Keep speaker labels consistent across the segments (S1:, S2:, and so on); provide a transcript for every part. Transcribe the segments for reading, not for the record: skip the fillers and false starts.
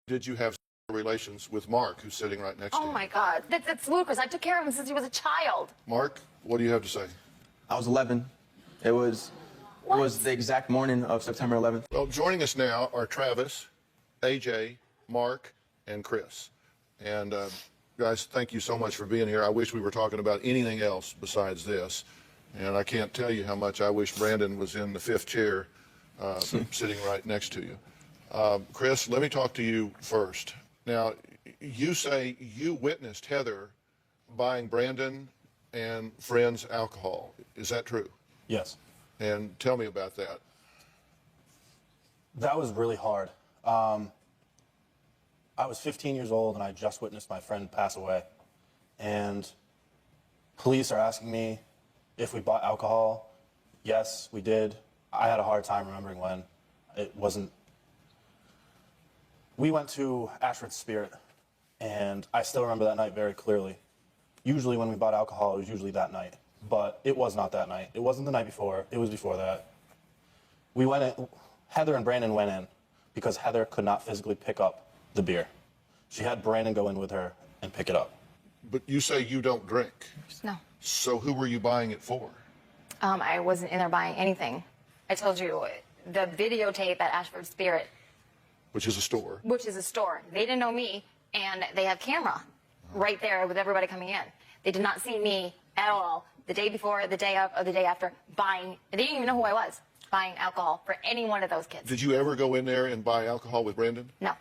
S1: did you have relations with Mark, who's sitting right next to you?
S2: Oh my God, that's ludicrous. I took care of him since he was a child.
S1: Mark, what do you have to say?
S3: I was 11. It was the exact morning of September 11th.
S1: Well, joining us now are Travis, AJ, Mark, and Chris. And guys, thank you so much for being here. I wish we were talking about anything else besides this. And I can't tell you how much I wish Brandon was in the fifth chair sitting right next to you. Chris, let me talk to you first. Now, you say you witnessed Heather buying Brandon and friends alcohol. Is that true?
S4: Yes.
S1: And tell me about that.
S4: That was really hard. I was 15 years old and I just witnessed my friend pass away. And police are asking me if we bought alcohol. Yes, we did. I had a hard time remembering when. It wasn't. We went to Ashford's Spirit, and I still remember that night very clearly. Usually when we bought alcohol, it was usually that night. But it was not that night. It wasn't the night before. It was before that. We went in, Heather and Brandon went in because Heather could not physically pick up the beer. She had Brandon go in with her and pick it up.
S1: But you say you don't drink.
S2: No.
S1: So who were you buying it for?
S2: I wasn't in there buying anything. I told you, the videotape at Ashford Spirit.
S1: Which is a store.
S2: Which is a store. They didn't know me, and they have camera right there with everybody coming in. They did not see me at all the day before, the day of, or the day after buying. They didn't even know who I was, buying alcohol for any one of those kids.
S1: Did you ever go in there and buy alcohol with Brandon?
S2: No.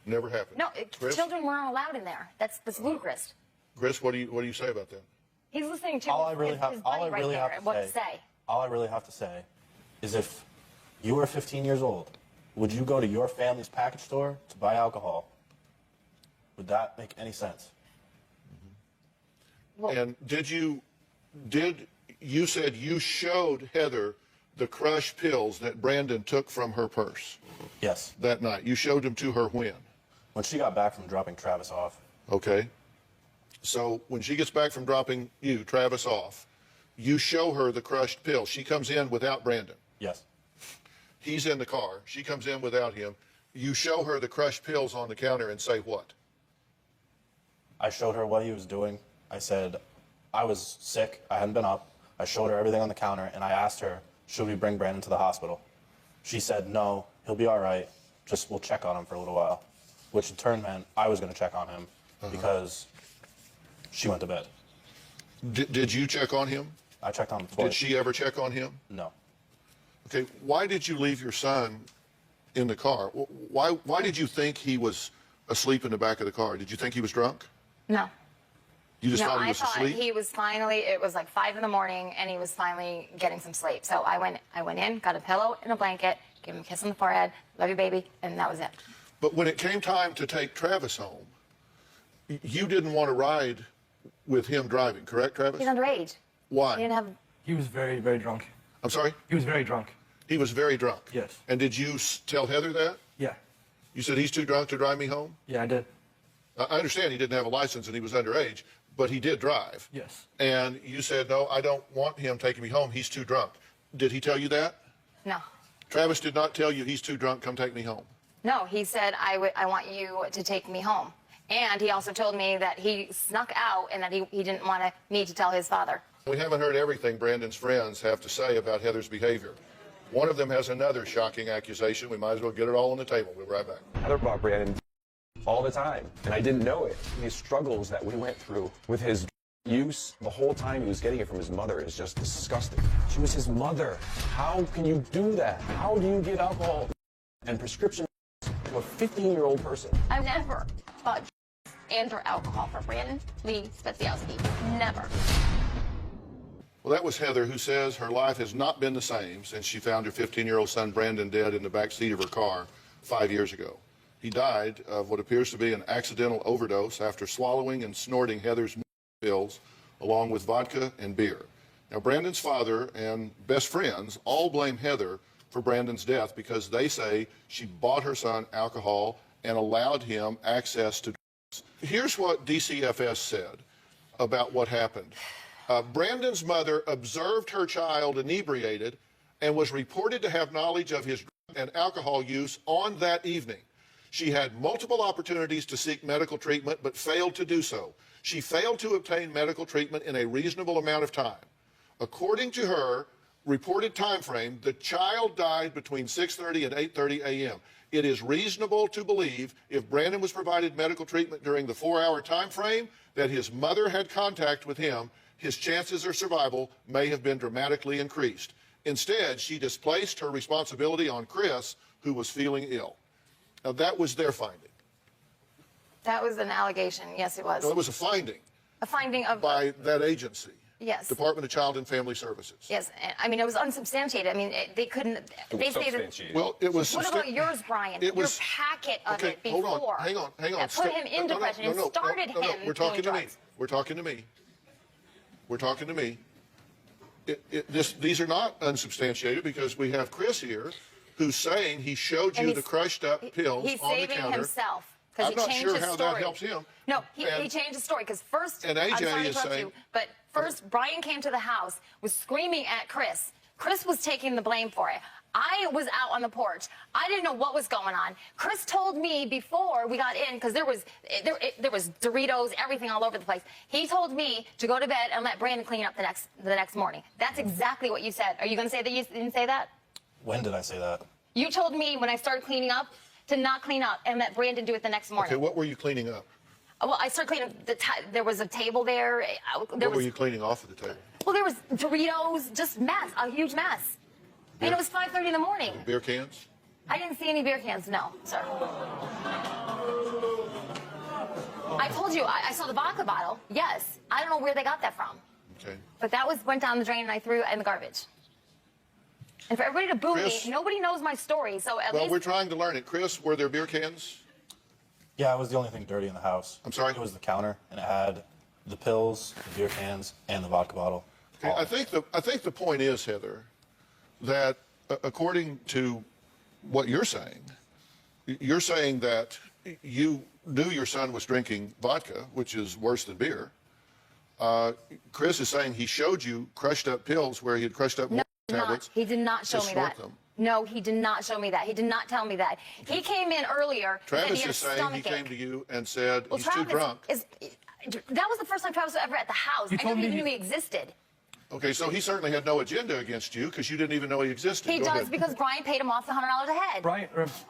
S1: Never happened.
S2: No,
S1: Chris?
S2: children weren't allowed in there. That's ludicrous.
S1: Chris, what do you say about that?
S2: He's listening to
S4: All I really
S2: his
S4: have to say is if you were 15 years old, would you go to your family's package store to buy alcohol? Would that make any sense?
S1: Mm-hmm. Well, and you said you showed Heather the crushed pills that Brandon took from her purse?
S4: Yes.
S1: That night. You showed them to her when?
S4: When she got back from dropping Travis off.
S1: Okay. So when she gets back from dropping you, Travis, off, you show her the crushed pills. She comes in without Brandon.
S4: Yes.
S1: He's in the car. She comes in without him. You show her the crushed pills on the counter and say what?
S4: I showed her what he was doing. I said I was sick. I hadn't been up. I showed her everything on the counter, and I asked her, should we bring Brandon to the hospital? She said, no, he'll be all right. Just we'll check on him for a little while, which in turn meant I was going to check on him because she went to bed.
S1: Did you check on him?
S4: I checked on him twice.
S1: Did she ever check on him?
S4: No.
S1: Okay, why did you leave your son in the car? Why did you think he was asleep in the back of the car? Did you think he was drunk?
S2: No.
S1: You just
S2: No,
S1: thought he was asleep?
S2: he was finally, it was like 5 in the morning, and he was finally getting some sleep. So I went in, got a pillow and a blanket, gave him a kiss on the forehead, love you, baby, and that was it.
S1: But when it came time to take Travis home, you didn't want to ride with him driving, correct, Travis?
S2: He's underage.
S1: Why?
S2: He didn't have...
S5: He was very, very drunk.
S1: I'm sorry?
S5: He was very drunk.
S1: He was very drunk?
S5: Yes.
S1: And did you tell Heather that?
S5: Yeah.
S1: You said he's too drunk to drive me home?
S5: Yeah, I did.
S1: I understand he didn't have a license and he was underage, but he did drive.
S5: Yes.
S1: And you said, no, I don't want him taking me home. He's too drunk. Did he tell you that?
S2: No.
S1: Travis did not tell you he's too drunk, come take me home.
S2: No, he said, I want you to take me home. And he also told me that he snuck out and that he didn't want me to tell his father.
S1: We haven't heard everything Brandon's friends have to say about Heather's behavior. One of them has another shocking accusation. We might as well get it all on the table. We'll be right back.
S6: Heather brought Brandon all the time, and I didn't know it. These struggles that we went through with his use the whole time he was getting it from his mother is just disgusting. She was his mother. How can you do that? How do you give alcohol and prescription to a 15-year-old person?
S7: I've never bought and or alcohol for Brandon Lee Spetsiowski. Never.
S1: Well, that was Heather, who says her life has not been the same since she found her 15-year-old son Brandon dead in the back seat of her car 5 years ago. He died of what appears to be an accidental overdose after swallowing and snorting Heather's pills along with vodka and beer. Now, Brandon's father and best friends all blame Heather for Brandon's death because they say she bought her son alcohol and allowed him access to drugs. Here's what DCFS said about what happened. Brandon's mother observed her child inebriated and was reported to have knowledge of his drug and alcohol use on that evening. She had multiple opportunities to seek medical treatment, but failed to do so. She failed to obtain medical treatment in a reasonable amount of time. According to her reported time frame, the child died between 6:30 and 8:30 a.m. It is reasonable to believe if Brandon was provided medical treatment during the 4-hour time frame that his mother had contact with him, his chances of survival may have been dramatically increased. Instead, she displaced her responsibility on Chris, who was feeling ill. Now, that was their finding.
S2: That was an allegation. Yes, it was.
S1: No, it was a finding
S2: A finding of.
S1: by that agency.
S2: Yes.
S1: Department of Child and Family Services.
S2: Yes, I mean, it was unsubstantiated. I mean, they couldn't. They say that.
S6: Substantiated.
S1: Well, it was.
S2: What about yours, Brian?
S1: It was.
S2: Your packet of
S1: Okay,
S2: it before.
S1: hold on. Hang on.
S2: That put him in depression and started him
S1: We're talking
S2: doing
S1: to me.
S2: drugs.
S1: We're talking to me. We're talking to me. These are not unsubstantiated because we have Chris here who's saying he showed
S2: And
S1: you
S2: he's-
S1: the crushed up pills
S2: He's
S1: on the
S2: saving
S1: counter.
S2: himself because
S1: I'm
S2: he
S1: not
S2: changed
S1: sure
S2: his
S1: how
S2: story.
S1: that helps him.
S2: No, he
S1: And-
S2: changed his story because first.
S1: And
S2: I'm
S1: AJ
S2: sorry to
S1: is
S2: interrupt
S1: saying-
S2: you, but first Brian came to the house, was screaming at Chris. Chris was taking the blame for it. I was out on the porch. I didn't know what was going on. Chris told me before we got in, because there was Doritos, everything all over the place. He told me to go to bed and let Brandon clean up the next morning. That's exactly what you said. Are you going to say that you didn't say that?
S4: When did I say that?
S2: You told me when I started cleaning up to not clean up and let Brandon do it the next morning.
S1: Okay, what were you cleaning up?
S2: Well, I started cleaning. There was a table there.
S1: What were you cleaning off of the table?
S2: Well, there was Doritos, just mess, a huge mess. And it was 5:30 in the morning.
S1: Beer cans?
S2: I didn't see any beer cans, no, sir. I told you, I saw the vodka bottle, yes. I don't know where they got that from.
S1: Okay.
S2: But that went down the drain and I threw it in the garbage. And for everybody to boo
S1: Chris?
S2: me, nobody knows my story, so at
S1: Well,
S2: least...
S1: we're trying to learn it. Chris, were there beer cans?
S4: Yeah, it was the only thing dirty in the house.
S1: I'm sorry?
S4: It was the counter, and it had the pills, the beer cans, and the vodka bottle.
S1: Okay, I think the point is, Heather, that according to what you're saying that you knew your son was drinking vodka, which is worse than beer. Chris is saying he showed you crushed up pills where he had crushed up
S2: No,
S1: tablets.
S2: he did not show
S1: to
S2: me
S1: snort
S2: that.
S1: them.
S2: No, he did not show me that. He did not tell me that. He came in earlier and said
S1: Travis
S2: he had a
S1: is saying he
S2: stomach
S1: came
S2: ache.
S1: to you and said
S2: Well,
S1: he's too
S2: Travis
S1: drunk.
S2: that was the first time Travis was ever at the house. I
S5: told
S2: never
S5: me
S2: even
S5: he-
S2: knew he existed.
S1: Okay, so he certainly had no agenda against you because you didn't even know he existed.
S2: He
S1: Go
S2: does
S1: ahead.
S2: because Brian paid him off the $100 a head.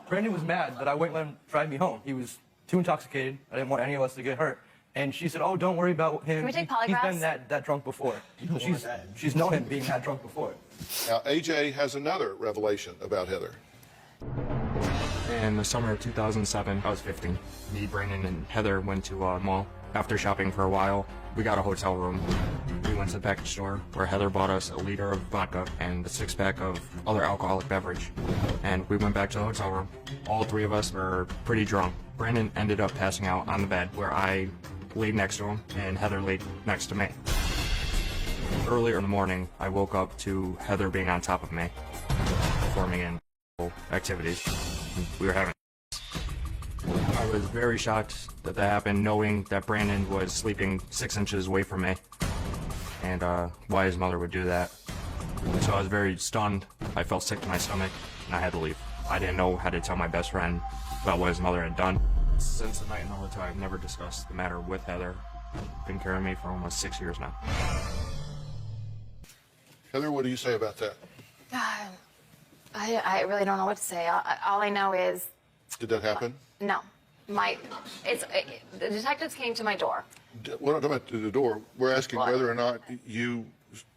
S5: Brandon was mad that I wouldn't let him drive me home. He was too intoxicated. I didn't want any of us to get hurt. And she said, "Oh, don't worry about him.
S2: Can we take
S5: He's
S2: polygraphs?
S5: been that drunk before. She's known him being that drunk before."
S1: Now, AJ has another revelation about Heather.
S8: In the summer of 2007, I was 15. Me, Brandon, and Heather went to a mall. After shopping for a while, we got a hotel room. We went to the package store where Heather bought us a liter of vodka and a 6-pack of other alcoholic beverage. And we went back to the hotel room. All three of us were pretty drunk. Brandon ended up passing out on the bed where I laid next to him and Heather laid next to me. Earlier in the morning, I woke up to Heather being on top of me, performing in activities. We were having. I was very shocked that happened, knowing that Brandon was sleeping 6 inches away from me, and why his mother would do that. So I was very stunned. I felt sick to my stomach, and I had to leave. I didn't know how to tell my best friend about what his mother had done. Since the night in the hotel, I've never discussed the matter with Heather. Been carrying me for almost 6 years now.
S1: Heather, what do you say about that?
S2: I really don't know what to say. All I know is,
S1: Did that happen?
S2: no. The detectives came to my door.
S1: We're not talking about the door. We're asking
S2: What?
S1: whether or not you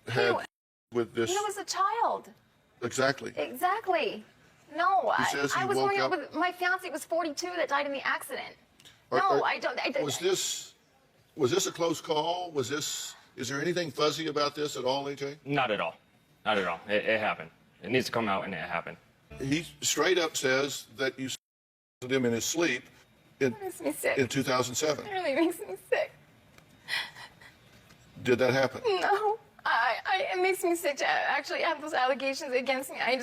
S1: had with this.
S2: He was a child.
S1: Exactly.
S2: Exactly. No,
S1: says he
S2: I was
S1: woke
S2: growing up
S1: up-
S2: with my fiance was 42 that died in the accident.
S1: Are-
S2: No,
S1: are-
S2: I don't.
S1: Was this a close call? Is there anything fuzzy about this at all, AJ?
S8: Not at all. Not at all. It happened. It needs to come out, and it happened.
S1: He straight up says that you assaulted him in his sleep in
S2: It makes me sick.
S1: in 2007.
S2: It really makes me sick.
S1: Did that happen?
S2: No, it makes me sick to actually have those allegations against me. I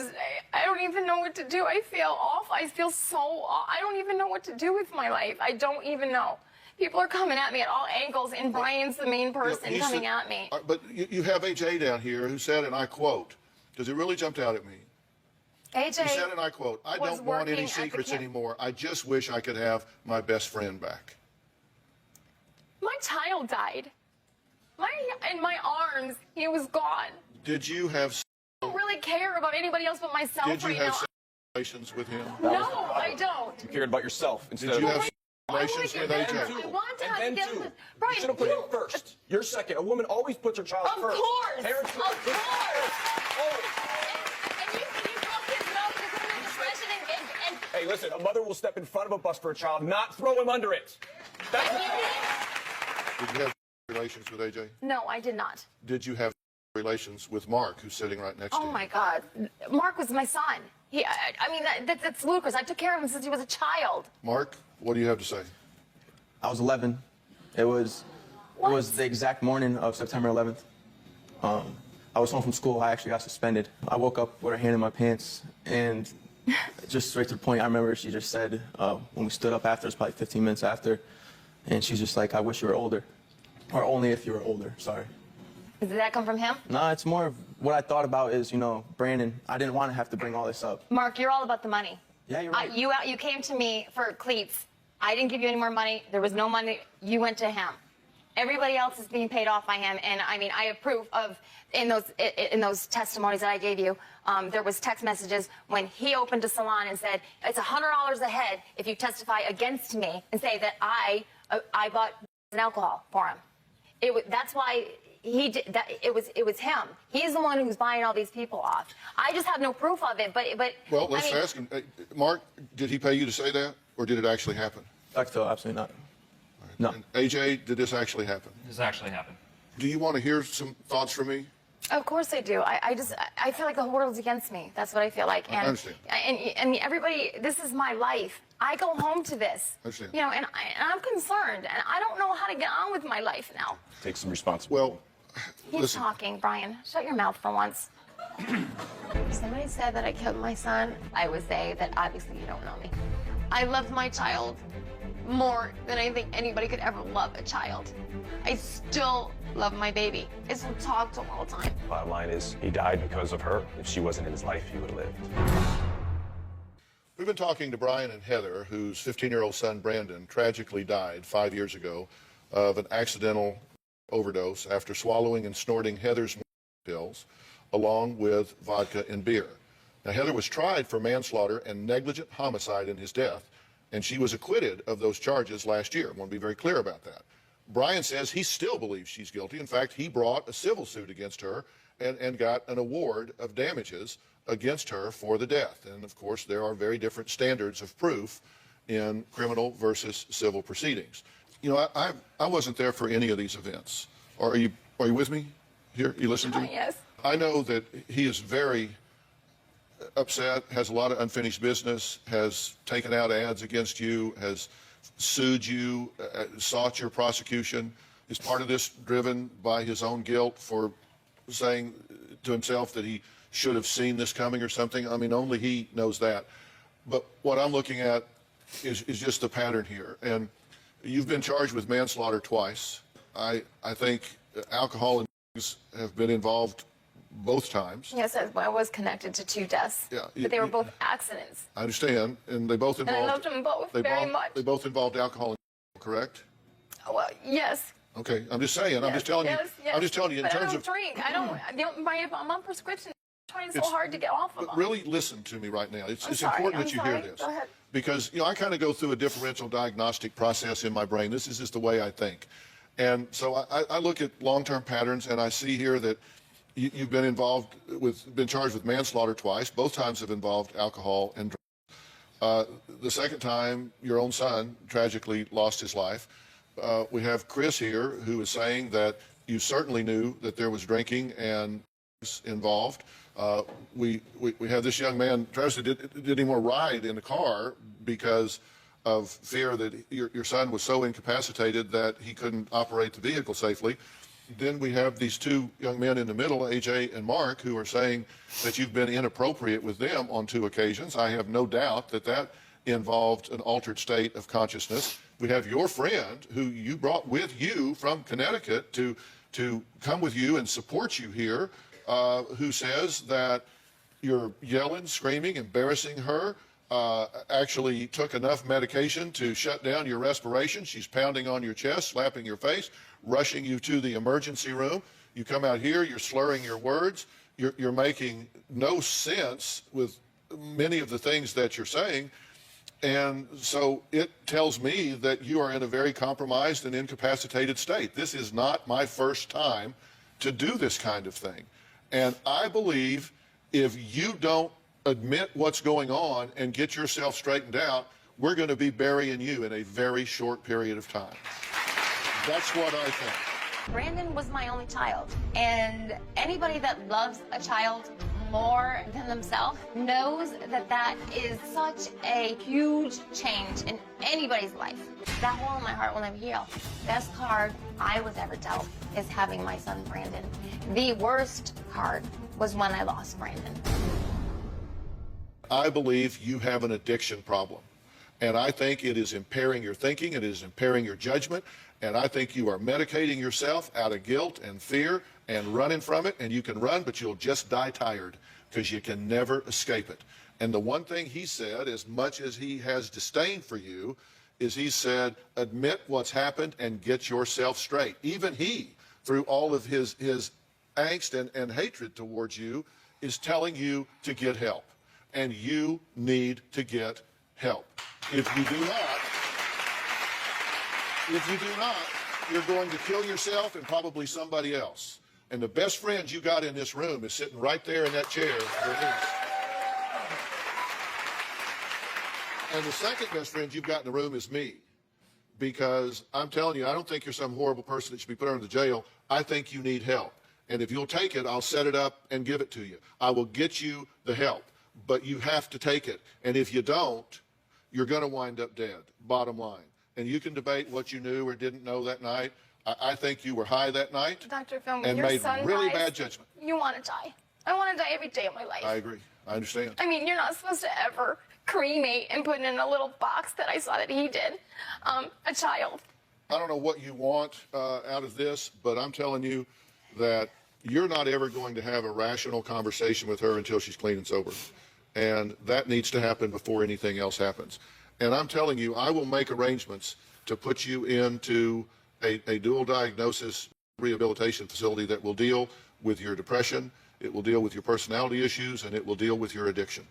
S2: don't even know what to do. I feel off. I feel so off. I don't even know what to do with my life. I don't even know. People are coming at me at all angles, and Brian's the main person
S1: He
S2: coming
S1: said-
S2: at me.
S1: But you have AJ down here who said, and I quote, because it really jumped out at me.
S2: AJ
S1: You said, and I quote, "I
S2: was
S1: don't want
S2: working
S1: any
S2: at the
S1: secrets
S2: camp.
S1: anymore. I just wish I could have my best friend back."
S7: My child died. In my arms, he was gone.
S1: Did you have
S7: I don't really care about anybody else but myself
S1: Did you
S7: right
S1: have
S7: now.
S1: sexual relations with him?
S7: No, I don't.
S6: You cared about yourself instead
S1: Did you
S6: of
S1: have
S7: I want
S1: relations
S7: to
S1: with
S7: get better.
S1: AJ?
S7: I want to
S6: and
S7: have
S6: then
S7: to get
S6: two.
S7: with
S6: You
S7: Brian.
S6: should have put him first. You're second. A woman always puts her child
S7: Of
S6: first.
S7: course.
S6: Parents
S7: Of course.
S6: Always.
S7: And you broke his nose because of your discretion and
S6: Hey, listen, a mother will step in front of a bus for a child, not throw him under it. That's
S7: and
S6: what
S7: you
S6: you
S7: did.
S1: Did you have relations with AJ?
S2: No, I did not.
S1: Did you have relations with Mark, who's sitting right next to
S2: Oh
S1: you?
S2: my God. Mark was my son. I mean, that's ludicrous. I took care of him since he was a child.
S1: Mark, what do you have to say?
S3: I was 11. It was the exact morning of September 11th. I was home from school. I actually got suspended. I woke up with her hand in my pants, and just straight to the point, I remember she just said, when we stood up after, it was probably 15 minutes after, and she's just like, "I wish you were older." Or only if you were older, sorry.
S2: Did that come from him?
S3: No, it's more of what I thought about is, Brandon, I didn't want to have to bring all this up.
S2: Mark, you're all about the money.
S3: Yeah, you're right.
S2: You came to me for cleats. I didn't give you any more money. There was no money. You went to him. Everybody else is being paid off by him, and I mean, I have proof of in those testimonies that I gave you. There was text messages when he opened a salon and said, "It's $100 a head if you testify against me and say that I bought alcohol for him." That's why he did that. It was him. He's the one who's buying all these people off. I just have no proof of it. But
S1: Well, let's
S2: I mean,
S1: ask him. Mark, did he pay you to say that, or did it actually happen?
S3: Dr. Phil, absolutely not. No.
S1: And AJ, did this actually happen?
S8: This actually happened.
S1: Do you want to hear some thoughts from me?
S2: Of course I do. I feel like the whole world's against me. That's what I feel like.
S1: I understand.
S2: And everybody, this is my life. I go home to this.
S1: I understand.
S2: And I'm concerned, and I don't know how to get on with my life now.
S6: Take some responsibility.
S1: Well,
S2: He's
S1: listen.
S2: talking, Brian. Shut your mouth for once.
S7: If somebody said that I killed my son, I would say that obviously you don't know me. I loved my child more than I think anybody could ever love a child. I still love my baby. I still talk to him all the time.
S6: Bottom line is, he died because of her. If she wasn't in his life, he would have lived.
S1: We've been talking to Brian and Heather, whose 15-year-old son, Brandon, tragically died 5 years ago of an accidental overdose after swallowing and snorting Heather's pills along with vodka and beer. Now, Heather was tried for manslaughter and negligent homicide in his death, and she was acquitted of those charges last year. I want to be very clear about that. Brian says he still believes she's guilty. In fact, he brought a civil suit against her and got an award of damages against her for the death. And of course, there are very different standards of proof in criminal versus civil proceedings. I wasn't there for any of these events. Are you with me here? You listen to me?
S2: Yes.
S1: I know that he is very upset, has a lot of unfinished business, has taken out ads against you, has sued you, sought your prosecution. Is part of this driven by his own guilt for saying to himself that he should have seen this coming or something? I mean, only he knows that. But what I'm looking at is just the pattern here. And you've been charged with manslaughter twice. I think alcohol and drugs have been involved both times.
S2: Yes, I was connected to 2 deaths.
S1: Yeah,
S2: But they were both accidents.
S1: I understand, and they both involved.
S2: And I loved them both very much.
S1: They both involved alcohol, correct?
S2: Well, yes.
S1: Okay, I'm just saying. I'm just telling you.
S2: Yes.
S1: I'm just telling you in
S2: But
S1: terms
S2: I
S1: of.
S2: don't drink. I'm on prescription. I'm trying so hard to get off of
S1: But
S2: them.
S1: really, listen to me right now. It's
S2: sorry,
S1: important
S2: I'm
S1: that you
S2: sorry.
S1: hear this
S2: Go ahead.
S1: because I kind of go through a differential diagnostic process in my brain. This is just the way I think, and so I look at long-term patterns, and I see here that you've been been charged with manslaughter twice. Both times have involved alcohol and drugs. The second time, your own son tragically lost his life. We have Chris here who is saying that you certainly knew that there was drinking and drugs involved. We have this young man, Travis, didn't even want to ride in the car because of fear that your son was so incapacitated that he couldn't operate the vehicle safely. Then we have these 2 young men in the middle, AJ and Mark, who are saying that you've been inappropriate with them on 2 occasions. I have no doubt that involved an altered state of consciousness. We have your friend who you brought with you from Connecticut to come with you and support you here, who says that you're yelling, screaming, embarrassing her. Actually took enough medication to shut down your respiration. She's pounding on your chest, slapping your face, rushing you to the emergency room. You come out here, you're slurring your words. You're making no sense with many of the things that you're saying. And so it tells me that you are in a very compromised and incapacitated state. This is not my first time to do this kind of thing. And I believe if you don't admit what's going on and get yourself straightened out, we're going to be burying you in a very short period of time. That's what I think.
S2: Brandon was my only child, and anybody that loves a child more than themselves knows that that is such a huge change in anybody's life. That hole in my heart will never heal. Best card I was ever dealt is having my son Brandon. The worst card was when I lost Brandon.
S1: I believe you have an addiction problem. And I think it is impairing your thinking, it is impairing your judgment, and I think you are medicating yourself out of guilt and fear and running from it, and you can run, but you'll just die tired because you can never escape it. And the one thing he said, as much as he has disdain for you, is he said, admit what's happened and get yourself straight. Even he, through all of his angst and hatred towards you, is telling you to get help. And you need to get help. If you do not, you're going to kill yourself and probably somebody else. And the best friend you got in this room is sitting right there in that chair. And the second best friend you've got in the room is me. Because I'm telling you, I don't think you're some horrible person that should be put under the jail. I think you need help. And if you'll take it, I'll set it up and give it to you. I will get you the help. But you have to take it. And if you don't, you're going to wind up dead, bottom line. And you can debate what you knew or didn't know that night. I think you were high that night.
S2: Dr. Phil,
S1: and
S2: your
S1: made
S2: son
S1: really
S2: dies,
S1: bad judgment.
S2: You want to die. I want to die every day of my life.
S1: I agree. I understand.
S2: I mean, you're not supposed to ever cremate and put in a little box that I saw that he did. A child.
S1: I don't know what you want out of this, but I'm telling you that you're not ever going to have a rational conversation with her until she's clean and sober. And that needs to happen before anything else happens. And I'm telling you, I will make arrangements to put you into a dual diagnosis rehabilitation facility that will deal with your depression, it will deal with your personality issues, and it will deal with your addiction.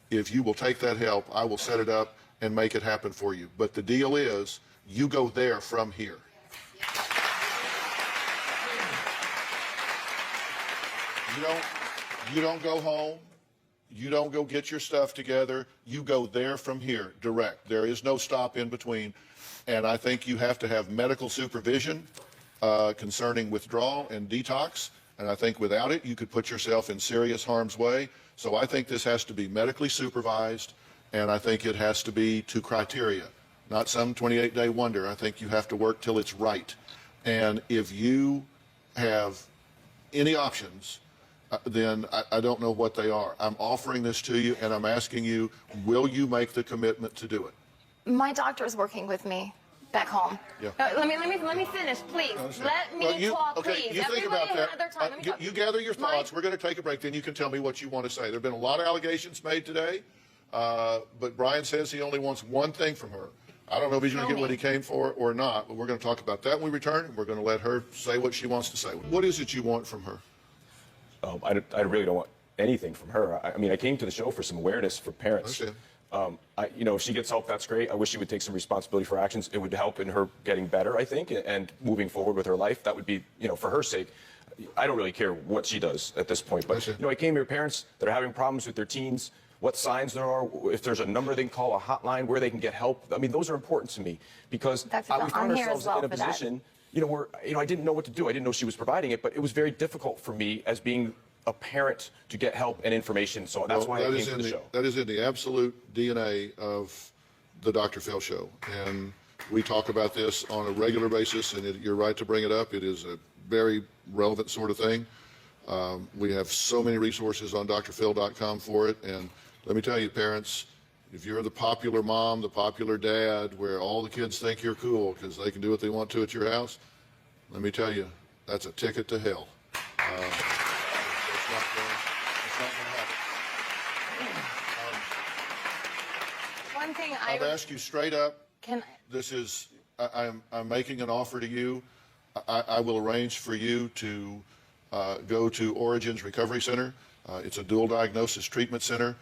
S1: If you will take that help, I will set it up and make it happen for you. But the deal is, you go there from here. You don't go home. You don't go get your stuff together. You go there from here, direct. There is no stop in between. And I think you have to have medical supervision concerning withdrawal and detox. And I think without it, you could put yourself in serious harm's way. So I think this has to be medically supervised, and I think it has to be to criteria, not some 28-day wonder. I think you have to work till it's right. And if you have any options, then I don't know what they are. I'm offering this to you, and I'm asking you, will you make the commitment to do it?
S2: My doctor is working with me back home.
S1: Yeah.
S2: Let me finish, please. Let me talk,
S1: okay,
S2: please.
S1: you think
S2: Everybody
S1: about that.
S2: had their time. Let me talk.
S1: You gather your thoughts. We're going to take a break. Then you can tell me what you want to say. There have been a lot of allegations made today, but Brian says he only wants one thing from her. I don't know if he's going to get what he came for or not, but we're going to talk about that when we return, and we're going to let her say what she wants to say. What is it you want from her?
S6: I really don't want anything from her. I mean, I came to the show for some awareness for parents. If she gets help, that's great. I wish she would take some responsibility for actions. It would help in her getting better, I think, and moving forward with her life. That would be, for her sake. I don't really care what she does at this point. But, I came here, parents that are having problems with their teens, what signs there are, if there's a number they can call, a hotline where they can get help. I mean, those are important to me because we found ourselves in a position, where, I didn't know what to do. I didn't know she was providing it, but it was very difficult for me as being a parent to get help and information. So that's why I came to the show.
S1: That is in the absolute DNA of the Dr. Phil show. And we talk about this on a regular basis, and you're right to bring it up. It is a very relevant sort of thing. We have so many resources on drphil.com for it. And let me tell you, parents, if you're the popular mom, the popular dad, where all the kids think you're cool because they can do what they want to at your house, let me tell you, that's a ticket to hell. It's not going to happen. I've asked you straight up.
S2: Can
S1: This is, I'm making an offer to you. I will arrange for you to go to Origins Recovery Center. It's a dual diagnosis treatment center.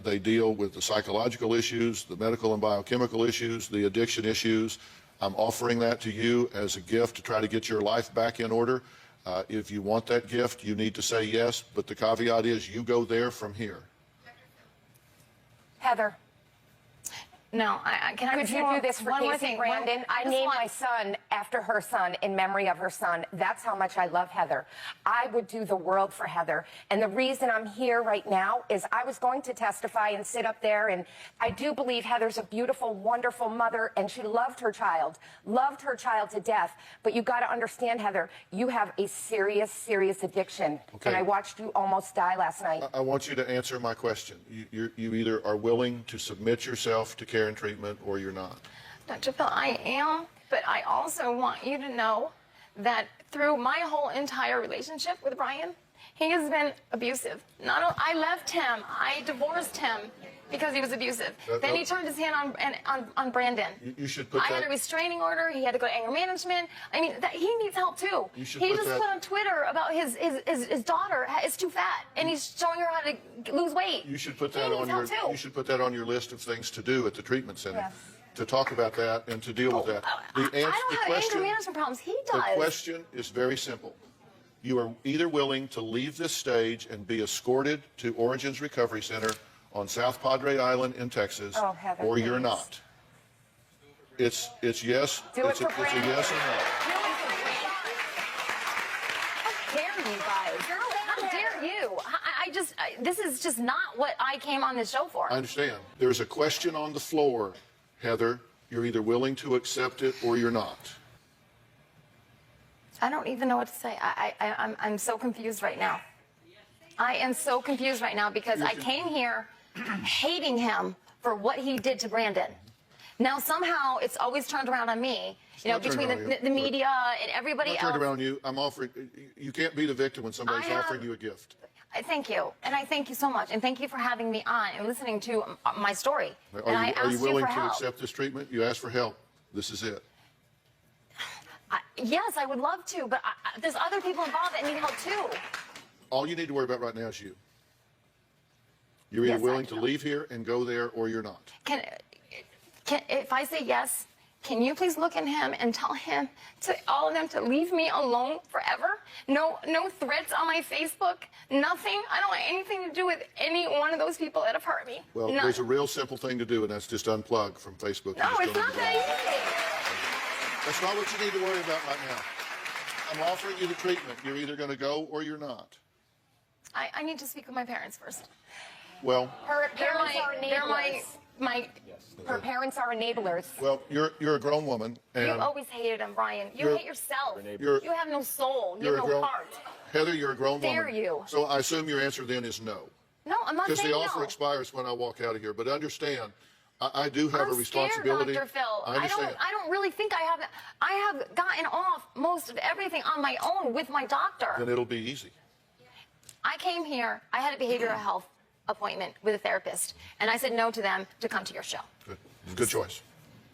S1: They deal with the psychological issues, the medical and biochemical issues, the addiction issues. I'm offering that to you as a gift to try to get your life back in order. If you want that gift, you need to say yes, but the caveat is you go there from here.
S9: Heather,
S2: no, can I
S9: could you do this for
S2: one more
S9: Casey
S2: thing?
S9: Brandon? I
S2: just
S9: named
S2: want-
S9: my son after her son, in memory of her son. That's how much I love Heather. I would do the world for Heather. And the reason I'm here right now is I was going to testify and sit up there, and I do believe Heather's a beautiful, wonderful mother, and she loved her child to death. But you got to understand, Heather, you have a serious, serious addiction.
S1: Okay.
S9: And I watched you almost die last night.
S1: I want you to answer my question. You either are willing to submit yourself to care and treatment or you're not.
S2: Dr. Phil, I am, but I also want you to know that through my whole entire relationship with Brian, he has been abusive. I left him. I divorced him because he was abusive. Then he turned his hand on Brandon.
S1: You should put
S2: I
S1: that.
S2: had a restraining order. He had to go to anger management. I mean, he needs help too.
S1: You
S2: He
S1: should
S2: just
S1: put that-
S2: put on Twitter about his daughter is too fat, and he's showing her how to lose weight.
S1: You should put
S2: He
S1: that
S2: needs
S1: on
S2: help
S1: your.
S2: too.
S1: You should put that on your list of things to do at the treatment center.
S9: Yes.
S1: To talk about that and to deal with that.
S2: I don't have anger management problems. He
S1: The
S2: does.
S1: question is very simple. You are either willing to leave this stage and be escorted to Origins Recovery Center on South Padre Island in Texas,
S9: Oh, Heather,
S1: or you're
S9: please.
S1: not. It's yes.
S9: Do it
S1: It's
S9: for
S1: a
S9: Brandon.
S1: yes or no.
S2: How dare you guys? How dare you? This is just not what I came on this show for.
S1: I understand. There's a question on the floor, Heather. You're either willing to accept it or you're not.
S2: I don't even know what to say. I'm so confused right now. I am so confused right now because I came here hating him for what he did to Brandon. Now somehow it's always turned around on me,
S1: not turned
S2: between
S1: around on you.
S2: the media and everybody
S1: I'm
S2: else.
S1: turned around you. I'm offering. You can't be the victim when somebody's offering you a gift.
S2: Thank you, and I thank you so much, and thank you for having me on and listening to my story. And I
S1: Are you
S2: asked
S1: willing
S2: for
S1: to
S2: help.
S1: accept this treatment? You asked for help. This is it.
S2: Yes, I would love to, but there's other people involved that need help too.
S1: All you need to worry about right now is you. You're either
S2: Yes, I
S1: willing to
S2: do.
S1: leave here and go there, or you're not.
S2: Can if I say yes, can you please look at him and tell him to all of them to leave me alone forever? No threats on my Facebook, nothing. I don't want anything to do with any one of those people that have hurt me.
S1: Well,
S2: None.
S1: there's a real simple thing to do, and that's just unplug from Facebook.
S2: No,
S1: You just
S2: it's
S1: don't
S2: not
S1: need to
S2: that
S1: do
S2: easy.
S1: That's not what you need to worry about right now. I'm offering you the treatment. You're either going to go or you're not.
S2: I need to speak with my parents first.
S1: Well,
S9: Her
S2: They're
S9: parents are
S2: my.
S9: Her parents are enablers.
S1: well, you're a grown woman, and
S2: You've always hated him, Brian. You
S1: You're-
S2: hate yourself.
S1: You're-
S2: You have no soul. You
S1: you're
S2: have
S1: a
S2: no
S1: grown.
S2: heart.
S1: Heather, you're a grown
S2: Dare
S1: woman.
S2: you.
S1: So I assume your answer then is no.
S2: No, I'm not
S1: Because
S2: saying
S1: the offer
S2: no.
S1: expires when I walk out of here. But understand, I do have
S2: I'm
S1: a responsibility.
S2: scared, Dr. Phil.
S1: I understand.
S2: I don't really think I have gotten off most of everything on my own with my doctor.
S1: Then it'll be easy.
S2: I came here, I had a behavioral health appointment with a therapist, and I said no to them to come to your show.
S1: Good. Good choice.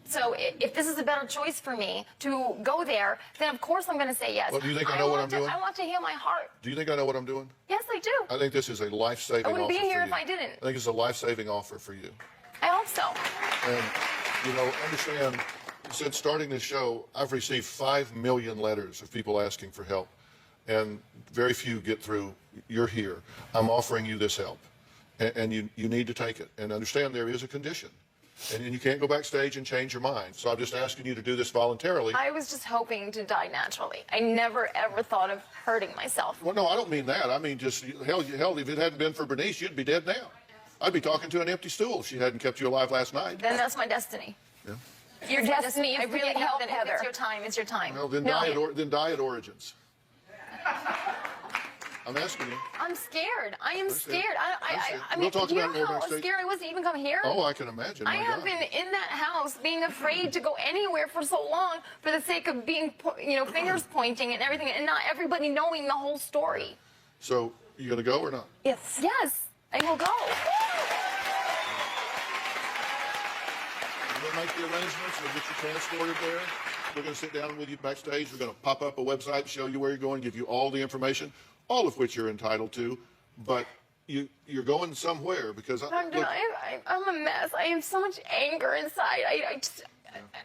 S2: So if this is a better choice for me to go there, then of course I'm going to say yes.
S1: Well, do you think I know what I'm doing?
S2: I want to heal my heart.
S1: Do you think I know what I'm doing?
S2: Yes, I do.
S1: I think this is a life-saving offer
S2: I wouldn't be
S1: for
S2: here
S1: you.
S2: if I didn't.
S1: I think it's a life-saving offer for you.
S2: I hope so.
S1: And, understand, since starting this show, I've received 5 million letters of people asking for help, and very few get through. You're here. I'm offering you this help, and you need to take it. And understand there is a condition, and you can't go backstage and change your mind. So I'm just asking you to do this voluntarily.
S2: I was just hoping to die naturally. I never, ever thought of hurting myself.
S1: Well, no, I don't mean that. I mean just, hell, if it hadn't been for Bernice, you'd be dead now. I'd be talking to an empty stool if she hadn't kept you alive last night.
S2: Then that's my destiny.
S1: Yeah.
S2: Your
S9: destiny is
S2: I
S9: to
S2: really
S9: get help,
S2: hope that
S9: Heather.
S2: it's your time. It's your time.
S1: Well, then,
S2: No.
S1: die at Origins. I'm asking you.
S2: I'm scared. I am
S1: Understand.
S2: scared. I
S1: We'll
S2: mean,
S1: talk
S2: do you
S1: about it
S2: know
S1: more
S2: how
S1: backstage.
S2: scared I was to even come here?
S1: Oh, I can imagine.
S2: I
S1: My
S2: have
S1: God.
S2: been in that house being afraid to go anywhere for so long for the sake of being, fingers pointing and everything, and not everybody knowing the whole story.
S1: So, you going to go or not?
S2: Yes, I will go.
S1: We'll make the arrangements. We'll get you transported there. We're going to sit down with you backstage. We're going to pop up a website, show you where you're going, give you all the information, all of which you're entitled to. But you're going somewhere because
S7: I'm a mess. I have so much anger inside.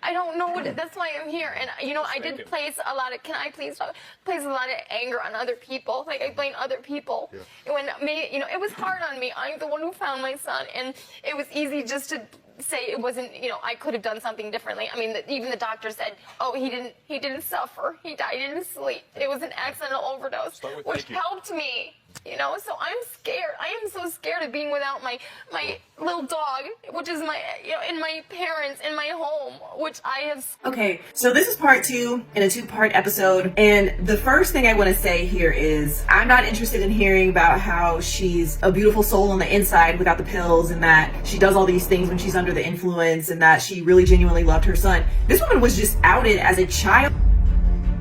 S7: I don't know what that's why I'm here. And you know, I did place a lot of, can I please talk, place a lot of anger on other people. Like I blame other people. Yeah. When you know, it was hard on me. I'm the one who found my son, and it was easy just to say it wasn't, you know, I could have done something differently. I mean, even the doctor said, oh, he didn't suffer. He died in his sleep. It was an accidental overdose, which helped me. You know, so I'm scared. I am so scared of being without my little dog, which is my, you know, and my parents in my home, which I have.
S10: Okay, so this is part 2 in a 2-part episode. And the first thing I want to say here is I'm not interested in hearing about how she's a beautiful soul on the inside without the pills, and that she does all these things when she's under the influence, and that she really genuinely loved her son. This woman was just outed as a child.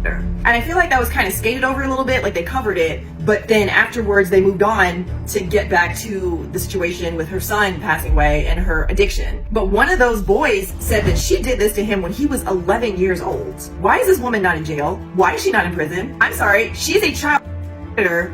S10: And I feel like that was kind of skated over a little bit, like they covered it, but then afterwards they moved on to get back to the situation with her son passing away and her addiction. But one of those boys said that she did this to him when he was 11 years old. Why is this woman not in jail? Why is she not in prison? I'm sorry, she's a child predator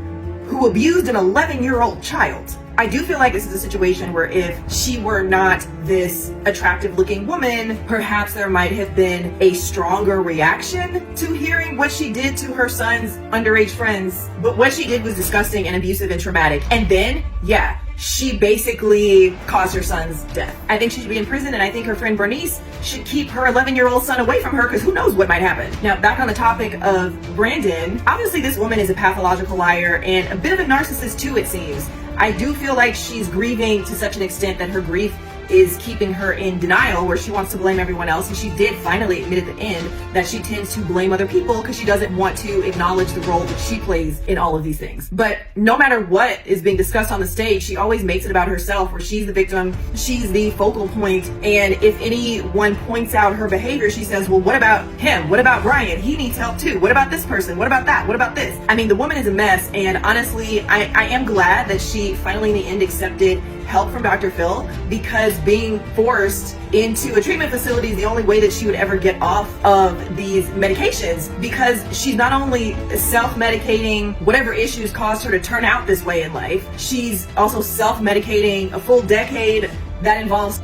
S10: who abused an 11-year-old child. I do feel like this is a situation where if she were not this attractive looking woman, perhaps there might have been a stronger reaction to hearing what she did to her son's underage friends. But what she did was disgusting and abusive and traumatic. And then, yeah, she basically caused her son's death. I think she should be in prison, and I think her friend Bernice should keep her 11-year-old son away from her, because who knows what might happen. Now, back on the topic of Brandon, obviously this woman is a pathological liar and a bit of a narcissist too, it seems. I do feel like she's grieving to such an extent that her grief is keeping her in denial, where she wants to blame everyone else. And she did finally admit at the end that she tends to blame other people because she doesn't want to acknowledge the role that she plays in all of these things. But no matter what is being discussed on the stage, she always makes it about herself, where she's the victim, she's the focal point. And if anyone points out her behavior, she says, well, what about him? What about Brian? He needs help too. What about this person? What about that? What about this? I mean, the woman is a mess. And honestly, I am glad that she finally in the end accepted help from Dr. Phil, because being forced into a treatment facility is the only way that she would ever get off of these medications, because she's not only self-medicating whatever issues caused her to turn out this way in life, she's also self-medicating a full decade that involves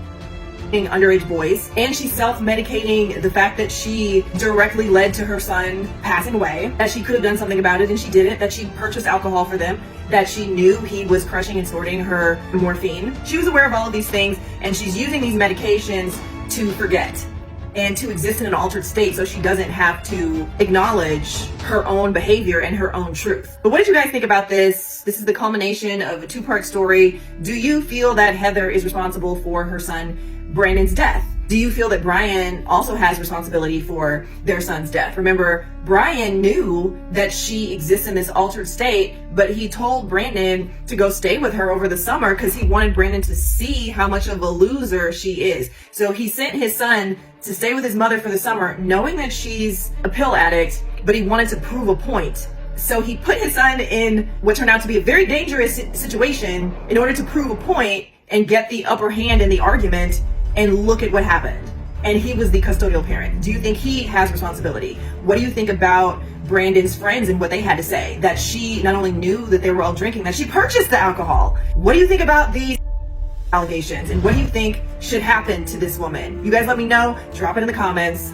S10: underage boys, and she's self-medicating the fact that she directly led to her son passing away, that she could have done something about it and she didn't, that she purchased alcohol for them, that she knew he was crushing and sorting her morphine. She was aware of all of these things, and she's using these medications to forget and to exist in an altered state so she doesn't have to acknowledge her own behavior and her own truth. But what did you guys think about this? This is the culmination of a 2-part story. Do you feel that Heather is responsible for her son Brandon's death? Do you feel that Brian also has responsibility for their son's death? Remember, Brian knew that she exists in this altered state, but he told Brandon to go stay with her over the summer because he wanted Brandon to see how much of a loser she is. So he sent his son to stay with his mother for the summer, knowing that she's a pill addict, but he wanted to prove a point. So he put his son in what turned out to be a very dangerous situation in order to prove a point and get the upper hand in the argument. And look at what happened. And he was the custodial parent. Do you think he has responsibility? What do you think about Brandon's friends and what they had to say? That she not only knew that they were all drinking, that she purchased the alcohol. What do you think about these allegations? And what do you think should happen to this woman? You guys let me know. Drop it in the comments.